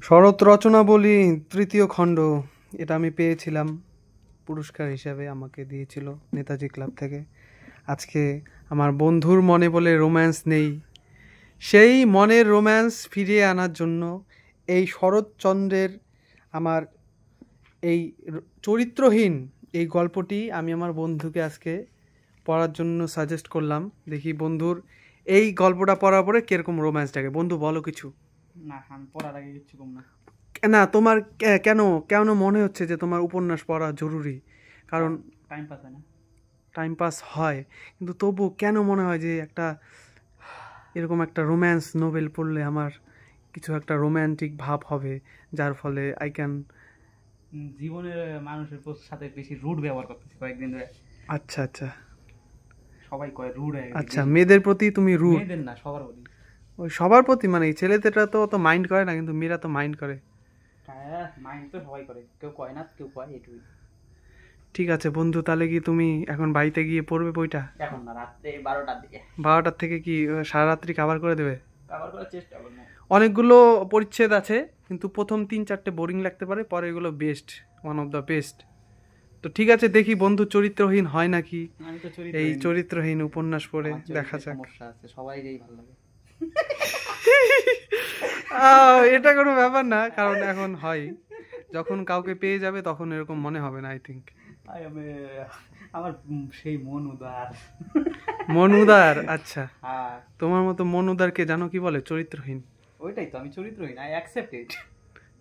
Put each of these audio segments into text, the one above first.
শরৎ রচনাবলী তৃতীয় খণ্ড, এটা আমি পেয়েছিলাম পুরস্কার হিসাবে, আমাকে দিয়েছিল নেতাজি ক্লাব থেকে। আজকে আমার বন্ধুর মনে বলে রোম্যান্স নেই, সেই মনের রোম্যান্স ফিরিয়ে আনার জন্য এই শরৎচন্দ্রের আমার এই চরিত্রহীন এই গল্পটি আমি আমার বন্ধুকে আজকে পড়ার জন্য সাজেস্ট করলাম। দেখি বন্ধুর এই গল্পটা পড়ার পরে কিরকম রোম্যান্সটাকে। বন্ধু বলো কিছু। না, আমি পড়ার আগে কিচ্ছু কম না। না, তোমার কেন কেন মনে হচ্ছে যে তোমার উপন্যাস পড়া জরুরি? কারণ টাইম পাস হয় না। টাইম পাস হয়, কিন্তু তবু কেন মনে হয় যে একটা এরকম একটা রোম্যান্স নোবেল পড়লে আমার কিছু একটা রোম্যান্টিক ভাব হবে, যার ফলে আই ক্যান জীবনের মানুষের সাথে বেশি রুড ব্যবহার করতেছি কয়েকদিন ধরে। আচ্ছা আচ্ছা সবাই কয় রুড হয়ে গেছে। আচ্ছা, মেয়েদের প্রতি তুমি রুড? মেয়েদের না, সবার বলি। ওই সবার প্রতি মানে এই ছেলেদেরটা তো অত মাইন্ড করে না, কিন্তু মেয়েরা তো মাইন্ড করে। হ্যাঁ, মাইন্ড তো সবাই করে, কেউ কয় না, কেউ কয়, এটুকুই। ঠিক আছে বন্ধু, তাহলে কি তুমি এখন বাড়িতে গিয়ে পড়বে বইটা? এখন না, রাত্রে 12টার দিকে। 12টার থেকে কি সারা রাত্রি কাভার করে দেবে? কভার করার চেষ্টা করবো। অনেকগুলো পরিচ্ছেদ আছে, কিন্তু প্রথম 3-4টে বোরিং লাগতে পারে, পরে এগুলো best, one of the best. তো ঠিক আছে, দেখি বন্ধু চরিত্রহীন হয় নাকি আমি তো এই চরিত্রহীন উপন্যাস পড়ে, দেখা যাক। সমস্যা আছে, সবাইকেই ভালো লাগে। এটা কোনো ব্যাপার না, কারণ এখন হয়, যখন কাউকে পেয়ে যাবে তখন এরকম মনে হবে না, আই থিঙ্ক। আমার সেই মন উদার। মন উদার? আচ্ছা, হ্যাঁ, তোমার মতো মন উদারকে জানো কি বলে? চরিত্রহীন। ওইটাই তো, আমি চরিত্রহীন, আই অ্যাকসেপ্ট ইট।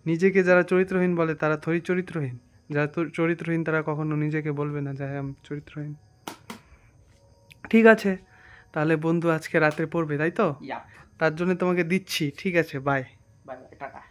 নিজেকে যারা চরিত্রহীন বলে তারা থরি চরিত্রহীন। যারা চরিত্রহীন তারা কখনো নিজেকে বলবে না যে আমি চরিত্রহীন। ঠিক আছে, তাহলে বন্ধু আজকে রাত্রে পড়বে, তাই তো? ইয়াপ। তার জন্য তোমাকে দিচ্ছি। ঠিক আছে, বাই। Bye bye, tata.